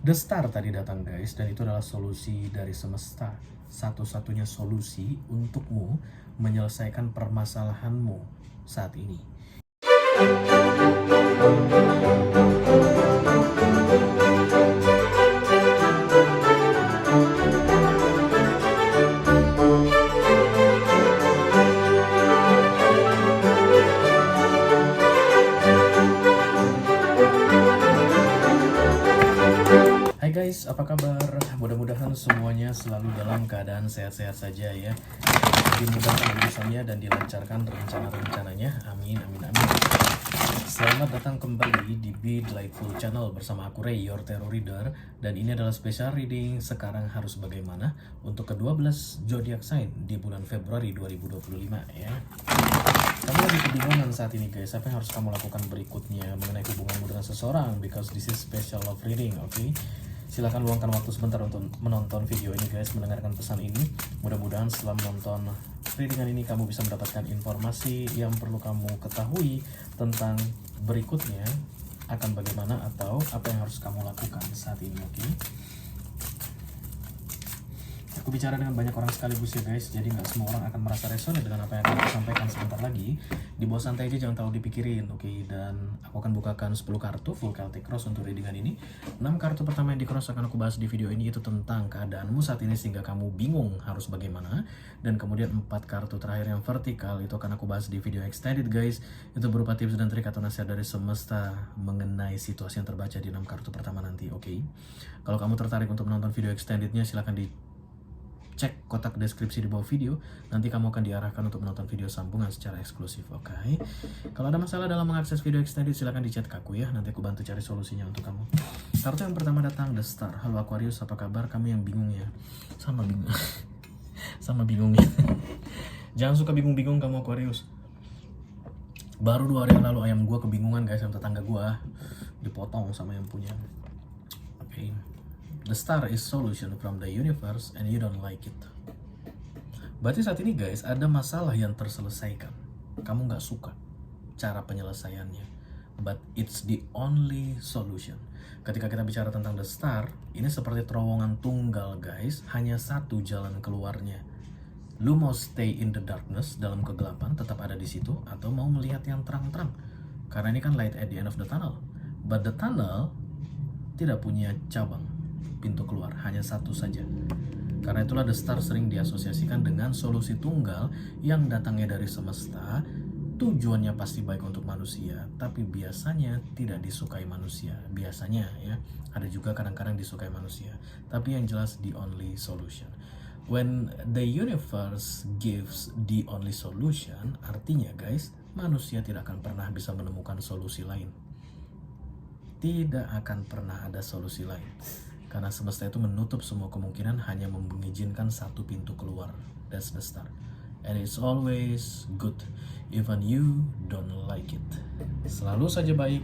The Star tadi datang guys, dan itu adalah solusi dari semesta. Satu-satunya solusi untukmu menyelesaikan permasalahanmu saat ini. Hai guys, apa kabar? Mudah-mudahan semuanya selalu dalam keadaan sehat-sehat saja ya. Dimudahkan urusannya dan dilancarkan rencana-rencananya. Amin, amin, amin. Selamat datang kembali di Be Delightful Channel bersama aku Ray, your tarot reader. Dan ini adalah special reading sekarang harus bagaimana untuk ke-12 zodiac sign di bulan Februari 2025 ya. Kamu lagi kebingungan saat ini guys, apa yang harus kamu lakukan berikutnya mengenai hubunganmu dengan seseorang, because this is special love reading, oke? Silahkan luangkan waktu sebentar untuk menonton video ini guys, mendengarkan pesan ini. Mudah-mudahan setelah menonton readingan ini kamu bisa mendapatkan informasi yang perlu kamu ketahui tentang berikutnya akan bagaimana atau apa yang harus kamu lakukan saat ini, oke? Aku bicara dengan banyak orang sekaligus ya guys, jadi nggak semua orang akan merasa resonate dengan apa yang akan aku sampaikan sebentar lagi. Di bawah santai aja, jangan terlalu dipikirin, oke? Dan aku akan bukakan 10 kartu full Celtic Cross untuk readingan ini. 6 kartu pertama yang di cross akan aku bahas di video ini itu tentang keadaanmu saat ini sehingga kamu bingung harus bagaimana. Dan kemudian 4 kartu terakhir yang vertikal itu akan aku bahas di video extended guys. Itu berupa tips dan trik atau nasihat dari semesta mengenai situasi yang terbaca di 6 kartu pertama nanti, oke? Kalau kamu tertarik untuk menonton video extendednya, silahkan cek kotak deskripsi di bawah video, nanti kamu akan diarahkan untuk menonton video sambungan secara eksklusif, oke? Kalau ada masalah dalam mengakses video extended, silahkan di chat ke aku ya, nanti aku bantu cari solusinya untuk kamu. Kartu yang pertama datang, The Star. Halo Aquarius, apa kabar? Kamu yang bingung ya? Sama bingung. Sama bingungnya. Jangan suka bingung-bingung kamu Aquarius. Baru 2 hari yang lalu ayam gua kebingungan guys, sama tetangga gua dipotong sama yang punya. Oke. The star is solution from the universe and you don't like it. Berarti saat ini guys, ada masalah yang terselesaikan. Kamu nggak suka cara penyelesaiannya. But it's the only solution. Ketika kita bicara tentang the star, ini seperti terowongan tunggal guys. Hanya satu jalan keluarnya. Lu mau stay in the darkness, dalam kegelapan, tetap ada di situ, atau mau melihat yang terang-terang. Karena ini kan light at the end of the tunnel. But the tunnel tidak punya cabang, pintu keluar, hanya satu saja. Karena itulah the star sering diasosiasikan dengan solusi tunggal yang datangnya dari semesta. Tujuannya pasti baik untuk manusia, tapi biasanya tidak disukai manusia. Biasanya ya, ada juga kadang-kadang disukai manusia. Tapi yang jelas the only solution. When the universe gives the only solution, artinya guys, manusia tidak akan pernah bisa menemukan solusi lain. Tidak akan pernah ada solusi lain. Karena semesta itu menutup semua kemungkinan, hanya mengizinkan satu pintu keluar. That's the star. And it's always good, even you don't like it. Selalu saja baik,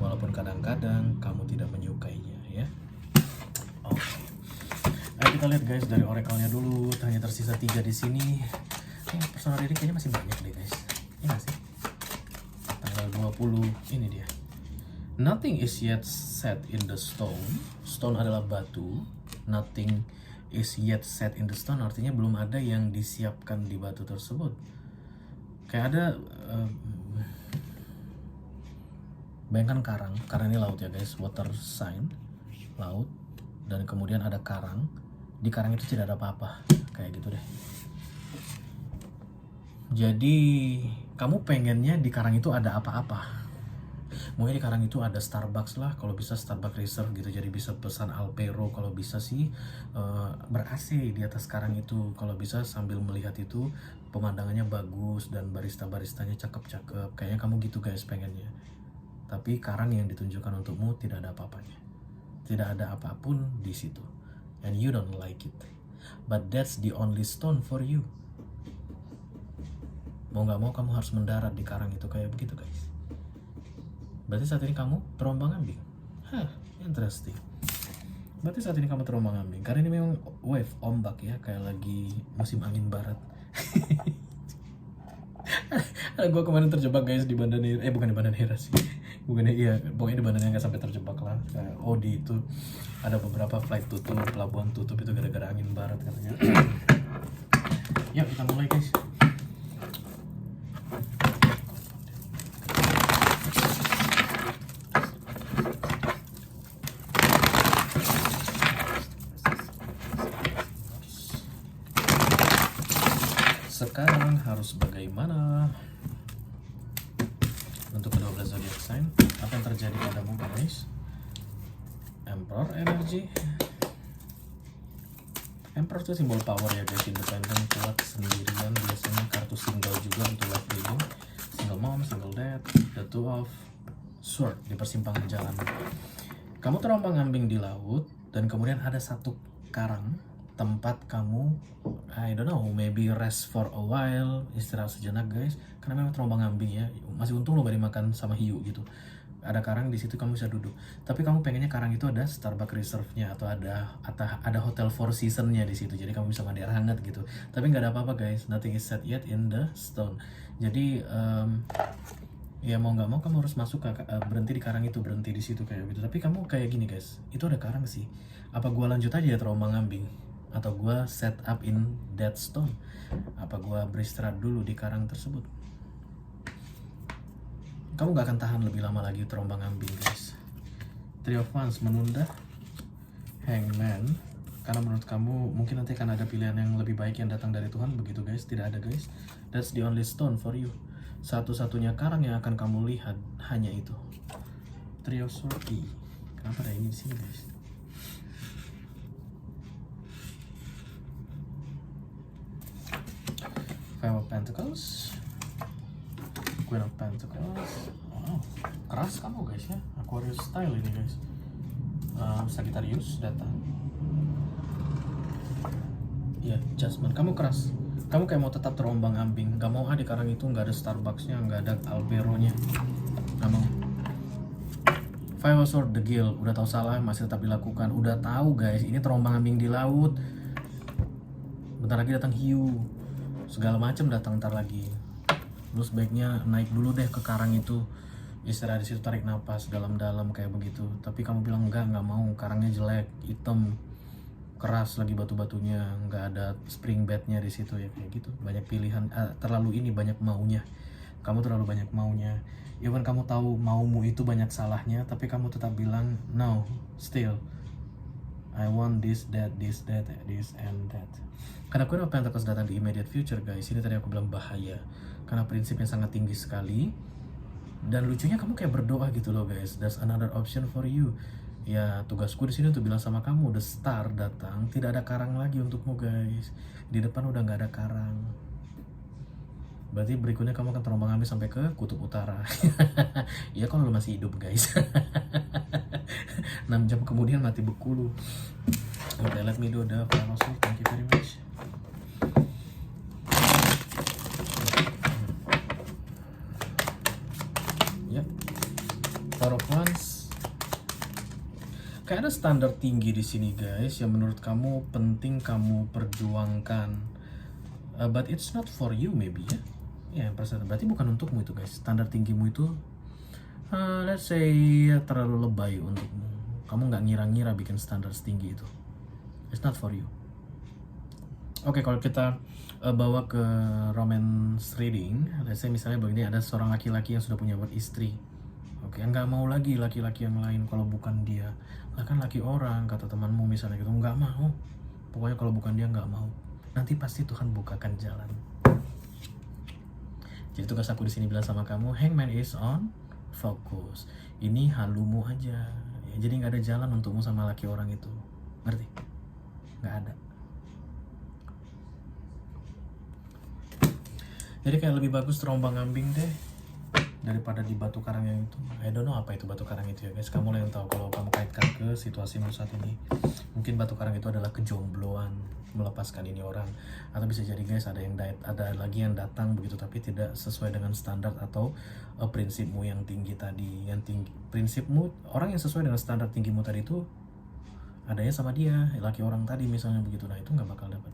walaupun kadang-kadang kamu tidak menyukainya ya. Oke. Ayo kita lihat guys dari oracle-nya dulu. Hanya tersisa 3 di sini. Personal reading kayaknya masih banyak deh guys. Iya gak sih? Tanggal 20, ini dia. Nothing is yet set in the stone. Stone adalah batu. Nothing is yet set in the stone artinya belum ada yang disiapkan di batu tersebut. Kayak ada bayangkan karang. Karang ini laut ya guys, water sign, laut. Dan kemudian ada karang. Di karang itu tidak ada apa-apa. Kayak gitu deh. Jadi kamu pengennya di karang itu ada apa-apa. Mungkin di karang itu ada Starbucks lah, kalau bisa Starbucks Reserve gitu, jadi bisa pesan Alpero, kalau bisa sih ber-AC di atas karang itu, kalau bisa sambil melihat itu pemandangannya bagus dan barista-baristanya cakep-cakep, kayaknya kamu gitu guys pengennya. Tapi karang yang ditunjukkan untukmu tidak ada apa-apanya, tidak ada apapun di situ, and you don't like it, but that's the only stone for you. Mau nggak mau kamu harus mendarat di karang itu kayak begitu guys. Berarti saat ini kamu terombang-ambing. Interesting. Berarti saat ini kamu terombang-ambing. Karena ini memang wave, ombak ya, kayak lagi musim angin barat. Gue kemarin terjebak guys di Banda Neira, bukan di Banda Neira sih, Bukannya iya, pokoknya di bandaranya nggak sampai terjebak lah. Kayak, oh di itu ada beberapa flight tutup, pelabuhan tutup itu gara-gara angin barat katanya. Ya kita mulai guys. Sekarang harus bagaimana? Untuk kedua belas zodiac sign, apa yang terjadi padamu guys? Emperor energy. Emperor itu simbol power ya guys, independen, kuat, sendirian, biasanya kartu single juga untuk life reading. Single mom, single dad, the two of sword di persimpangan jalan. Kamu terombang-ambing di laut dan kemudian ada satu karang tempat kamu, I don't know, maybe rest for a while, istirahat sejenak guys, karena memang terombang-ambing ya. Masih untung lo gak dimakan sama hiu gitu. Ada karang di situ kamu bisa duduk. Tapi kamu pengennya karang itu ada Starbucks Reserve-nya atau ada hotel Four Seasons-nya di situ. Jadi kamu bisa mandi air hangat gitu. Tapi nggak ada apa-apa guys. Nothing is set yet in the stone. Jadi ya mau nggak mau kamu harus masuk ke berhenti di karang itu, berhenti di situ kayak gitu. Tapi kamu kayak gini guys. Itu ada karang sih. Apa gua lanjut aja ya terombang-ambing? Atau gua set up in that stone? Apa gua beristirahat dulu di karang tersebut? Kamu gak akan tahan lebih lama lagi terombang-ambing guys. Three of Wands menunda. Hangman, karena menurut kamu mungkin nanti akan ada pilihan yang lebih baik yang datang dari Tuhan. Begitu guys, tidak ada guys. That's the only stone for you. Satu-satunya karang yang akan kamu lihat hanya itu. Three of Swords. Kenapa ada ini di sini guys? Five of Pentacles, Queen of Pentacles. Wow, keras kamu guys ya, Aquarius style ini guys. Sagittarius datang. Ya, Judgment. Kamu keras. Kamu kayak mau tetap terombang-ambing. Gak mau di karang itu nggak ada Starbucksnya, nggak ada Alberonya. Gak mau. Five of Swords, the Guild. Udah tahu salah, masih tetap dilakukan. Udah tahu guys, ini terombang-ambing di laut. Bentar lagi datang hiu. Segala macam datang ntar lagi. Lu sebaiknya naik dulu deh ke karang itu, istirahat di situ, tarik napas dalam-dalam kayak begitu. Tapi kamu bilang enggak mau, karangnya jelek, hitam, keras lagi batu-batunya, nggak ada spring bednya di situ ya kayak gitu. Banyak pilihan, terlalu ini banyak maunya. Kamu terlalu banyak maunya. Even kamu tahu maumu itu banyak salahnya, tapi kamu tetap bilang no, still I want this, that, this, and that. Karena Queen of Pentacles datang di immediate future guys. Ini tadi aku bilang bahaya. Karena prinsipnya sangat tinggi sekali. Dan lucunya kamu kayak berdoa gitu loh guys. There's another option for you. Ya tugasku di sini untuk bilang sama kamu, the star datang. Tidak ada karang lagi untukmu guys. Di depan udah nggak ada karang. Berarti berikutnya kamu akan terombang-ambing sampai ke kutub utara. Ya kalau lu masih hidup guys. 6 jam kemudian mati beku lu. Okay, let me do the final save. Thank you very much. Ya, Four of Wands. Kayak ada standar tinggi di sini guys, yang menurut kamu penting kamu perjuangkan. But it's not for you maybe ya. Ya, berarti bukan untukmu itu guys. Standar tinggimu itu, let's say terlalu lebay untukmu. Kamu nggak ngira-ngira bikin standar setinggi itu. It's not for you. Oke, kalau kita bawa ke romance reading, let's say misalnya begini, ada seorang laki-laki yang sudah punya buat istri. Oke, nggak mau lagi laki-laki yang lain kalau bukan dia. Lah kan laki orang, kata temanmu misalnya gitu, nggak mau. Pokoknya kalau bukan dia nggak mau. Nanti pasti Tuhan bukakan jalan. Jadi tugas aku di sini bilang sama kamu, Hangman is on focus. Ini halumu aja. Ya, jadi nggak ada jalan untukmu sama laki orang itu. Ngerti? Nggak ada. Jadi kayak lebih bagus terombang-ambing deh daripada di batu karang yang itu. I don't know apa itu batu karang itu ya guys. Kamu lah yang tahu kalau kamu kaitkan ke situasimu saat ini. Mungkin batu karang itu adalah kejombloan, melepaskan ini orang. Atau bisa jadi guys ada lagi yang datang begitu tapi tidak sesuai dengan standar atau prinsipmu yang tinggi tadi. Yang tinggi prinsipmu, orang yang sesuai dengan standar tinggimu tadi itu adanya sama dia, laki orang tadi misalnya begitu. Nah itu nggak bakal dapat.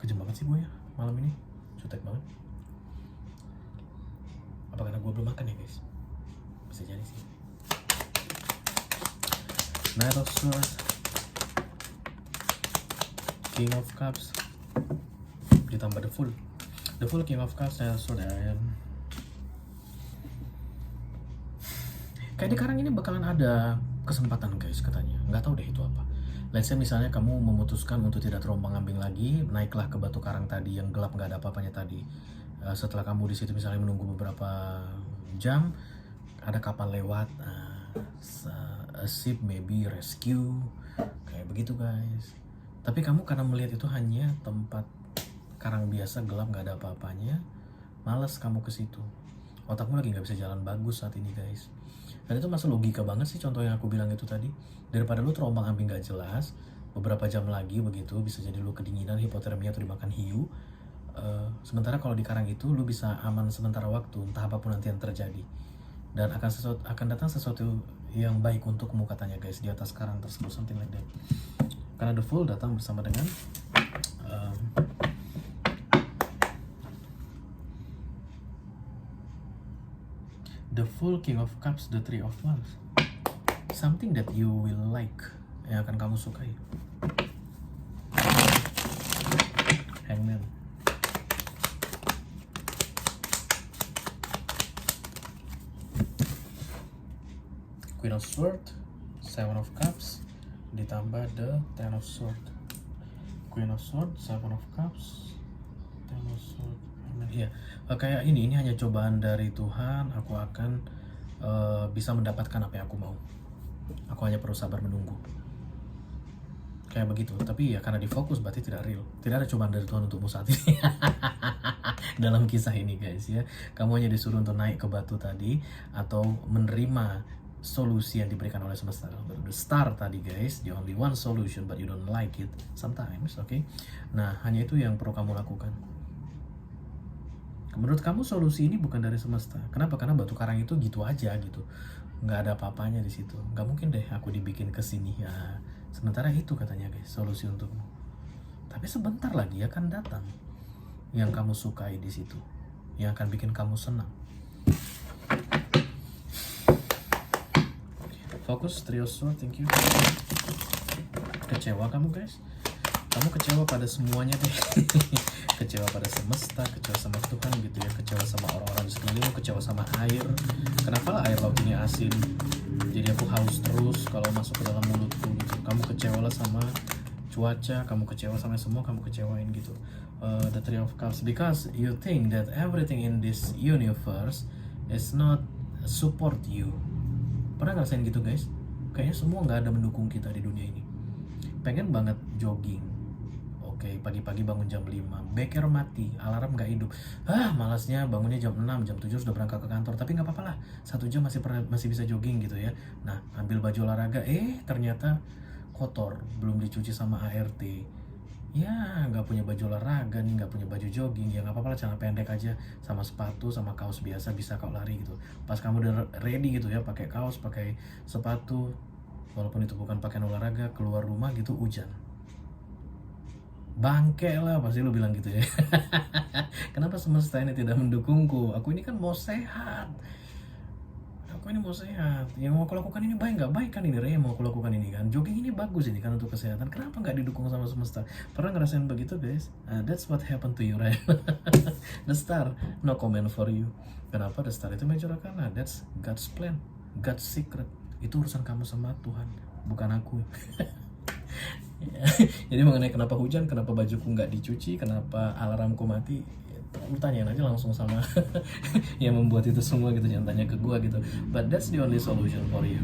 Kejam banget sih gue ya malam ini, jutek banget. Apa karena gue belum makan ya guys? Bisa jadi sih. Knight of Swords, King of Cups, ditambah the Fool. The Fool, King of Cups, Knight of Swords, kayak di karang ini bakalan ada kesempatan guys katanya. Nggak tahu deh itu apa. Let's say misalnya kamu memutuskan untuk tidak terombang-ambing lagi, naiklah ke batu karang tadi yang gelap nggak ada apa-apanya tadi. Setelah kamu di situ misalnya menunggu beberapa jam, ada kapal lewat, a ship maybe rescue, kayak begitu guys. Tapi kamu karena melihat itu hanya tempat karang biasa gelap nggak ada apa-apanya, malas kamu ke situ. Otakmu lagi nggak bisa jalan bagus saat ini guys. Dan itu masuk logika banget sih contoh yang aku bilang itu tadi. Daripada lu terombang-ambing gak jelas, beberapa jam lagi begitu, bisa jadi lu kedinginan, hipotermia, atau dimakan hiu. Sementara kalau di karang itu lu bisa aman sementara waktu, entah apapun nanti yang terjadi. Dan akan datang sesuatu yang baik untukmu katanya guys, di atas karang tersebut, something like that. Karena The Fool datang bersama dengan The Fool, King of Cups, the Three of Wands. Something that you will like, yang akan kamu sukai. Hangman. Queen of Swords, Seven of Cups, ditambah the Ten of Swords. Queen of Swords, Seven of Cups, Ten of Swords. Iya, kayak ini hanya cobaan dari Tuhan. Aku akan bisa mendapatkan apa yang aku mau. Aku hanya perlu sabar menunggu. Kayak begitu. Tapi ya karena difokus berarti tidak real. Tidak ada cobaan dari Tuhan untukmu saat ini. Dalam kisah ini guys ya, kamu hanya disuruh untuk naik ke batu tadi atau menerima solusi yang diberikan oleh semesta. The star tadi guys, the only one solution but you don't like it sometimes, okay? Nah, hanya itu yang perlu kamu lakukan. Menurut kamu solusi ini bukan dari semesta. Kenapa? Karena batu karang itu gitu aja gitu, nggak ada apa-apanya di situ. Nggak mungkin deh aku dibikin kesini ya. Sementara itu katanya guys solusi untukmu. Tapi sebentar lagi akan datang yang kamu sukai di situ, yang akan bikin kamu senang. Fokus, Three of Swords, thank you. Kecewa kamu guys? Kamu kecewa pada semuanya deh. Kecewa pada semesta, kecewa sama Tuhan gitu ya, kecewa sama orang-orang di sekelilingmu, kecewa sama air. Kenapa lah air laut ini asin? Jadi aku haus terus kalau masuk ke dalam mulutku gitu. Kamu kecewa lah sama cuaca, kamu kecewa sama semua, kamu kecewain gitu. The Three of Cups, because you think that everything in this universe is not support you. Pernah ngerasain gitu guys? Kayaknya semua nggak ada mendukung kita di dunia ini. Pengen banget jogging, oke, pagi-pagi bangun jam 5, beker mati, alarm gak hidup. Malasnya bangunnya jam 6, jam 7 sudah berangkat ke kantor. Tapi gak apa-apa lah, 1 jam masih bisa jogging gitu ya. Nah, ambil baju olahraga, ternyata kotor, belum dicuci sama ART. Ya, gak punya baju olahraga nih, gak punya baju jogging. Ya gak apa-apa lah, celana pendek aja, sama sepatu, sama kaos biasa, bisa kau lari gitu. Pas kamu udah ready gitu ya, pakai kaos, pakai sepatu, walaupun itu bukan pakaian olahraga, keluar rumah gitu hujan. Bangke lah pasti lu bilang gitu ya. Kenapa semesta ini tidak mendukungku? Aku ini kan mau sehat. Yang mau aku lakukan ini baik nggak baik kan ini Rey, mau aku lakukan ini kan. Jogging ini bagus ini kan untuk kesehatan. Kenapa nggak didukung sama semesta? Pernah ngerasain begitu guys? That's what happened to you right? The star, no comment for you. Kenapa the star itu major arcana? That's God's plan, God's secret. Itu urusan kamu sama Tuhan, bukan aku. Jadi mengenai kenapa hujan, kenapa bajuku nggak dicuci, kenapa alarmku mati, lu tanyain aja langsung sama yang membuat itu semua gitu, jangan tanya ke gua gitu. But that's the only solution for you.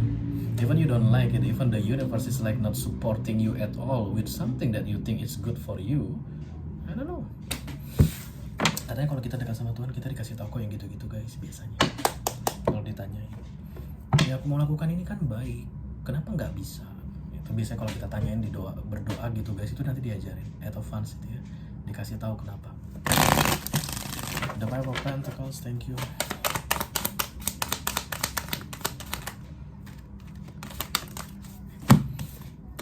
Even you don't like it, even the universe is like not supporting you at all with something that you think is good for you. I don't know. Katanya kalau kita dekat sama Tuhan, kita dikasih tahu kok yang gitu-gitu guys biasanya. Kalau ditanyain, ya aku mau lakukan ini kan baik, kenapa nggak bisa? Itu biasanya kalau kita tanyain di berdoa gitu guys, itu nanti diajarin advance itu ya, dikasih tahu kenapa. The Five of Pentacles, thank you.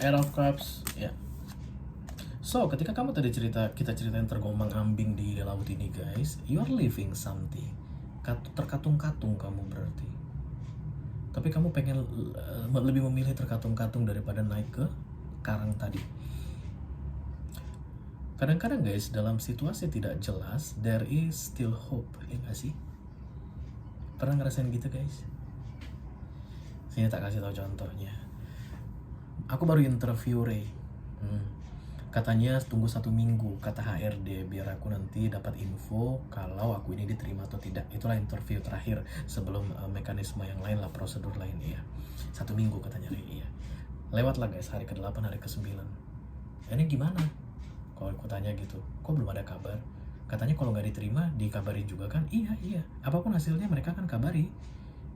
Eight of Cups, ya. So, ketika kamu tadi kita ceritain tergombang ambing di laut ini guys, you are living something. Terkatung-katung kamu berarti. Tapi kamu pengen lebih memilih terkatung-katung daripada naik ke karang tadi. Kadang-kadang guys, dalam situasi tidak jelas, there is still hope, ya gak sih? Pernah ngerasain gitu guys? Sini tak kasih tahu contohnya. Aku baru interview Ray. Katanya tunggu 1 minggu, kata HRD, biar aku nanti dapat info kalau aku ini diterima atau tidak. Itulah interview terakhir sebelum mekanisme yang lain lah, prosedur lain ya. 1 minggu katanya Ray, iya. Lewat lah guys, hari ke-8, hari ke-9. Ini gimana? Kalau aku tanya gitu, kok belum ada kabar? Katanya kalau nggak diterima, dikabari juga kan? Iya. Apapun hasilnya mereka kan kabari.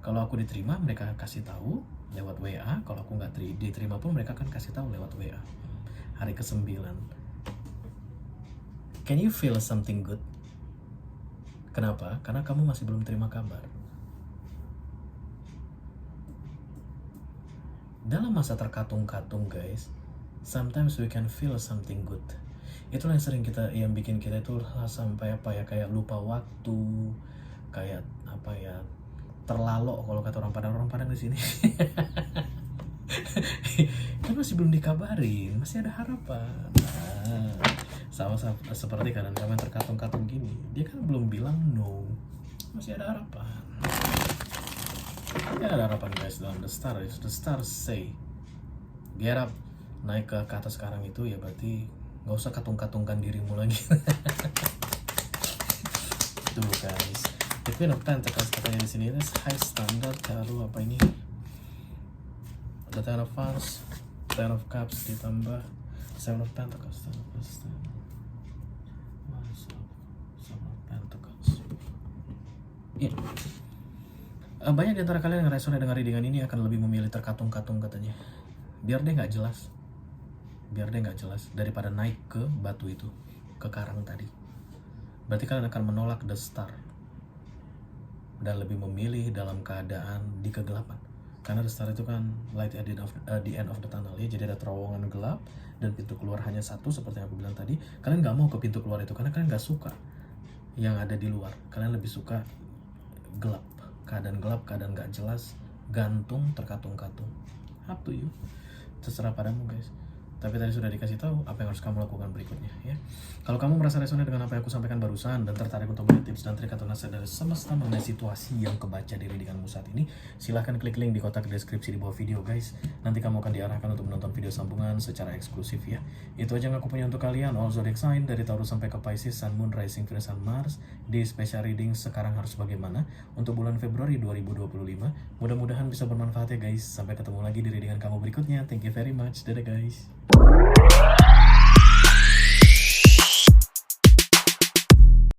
Kalau aku diterima, mereka kasih tahu lewat WA. Kalau aku nggak diterima pun mereka kan kasih tahu lewat WA. Hari ke-9. Can you feel something good? Kenapa? Karena kamu masih belum terima kabar. Dalam masa terkatung-katung guys, sometimes we can feel something good. Itulah yang sering yang bikin kita itu sampai kayak lupa waktu, kayak terlalok kalau kata orang Padang di sini. Kan masih belum dikabarin, masih ada harapan. Sama seperti keadaan kamu yang terkatung-katung gini, dia kan belum bilang no, masih ada harapan. Ya ada harapan guys dalam the stars say get up, naik ke atas sekarang itu ya berarti nggak usah katung-katungkan dirimu lagi. Tuh guys, the Queen of Pentacles katanya di sini ini high standard, lalu apa ini? The Ten of Wands, Ten of Cups ditambah Seven of Pentacles, Seven of Pentacles. Iya. Banyak di antara kalian yang resonate dengan readingan ini akan lebih memilih terkatung-katung katanya. Biar dia nggak jelas. Daripada naik ke batu itu, ke karang tadi. Berarti kalian akan menolak the star dan lebih memilih dalam keadaan di kegelapan. Karena the star itu kan light at the end of the tunnel ya, jadi ada terowongan gelap dan pintu keluar hanya satu seperti yang aku bilang tadi. Kalian nggak mau ke pintu keluar itu karena kalian nggak suka yang ada di luar. Kalian lebih suka gelap, keadaan nggak jelas, gantung, terkatung-katung. Up to you, terserah padamu guys. Tapi tadi sudah dikasih tahu apa yang harus kamu lakukan berikutnya ya. Kalau kamu merasa resonate dengan apa yang aku sampaikan barusan dan tertarik untuk melihat tips dan trik atau nasihat dari semesta mengenai situasi yang kebaca di readinganmu saat ini, silahkan klik link di kotak deskripsi di bawah video guys. Nanti kamu akan diarahkan untuk menonton video sambungan secara eksklusif ya. Itu aja yang aku punya untuk kalian. All zodiac sign dari Taurus sampai ke Pisces, Sun, Moon, Rising, Venus, dan Mars di special reading sekarang harus bagaimana untuk bulan Februari 2025. Mudah-mudahan bisa bermanfaat ya guys. Sampai ketemu lagi di readingan kamu berikutnya. Thank you very much. Dadah guys.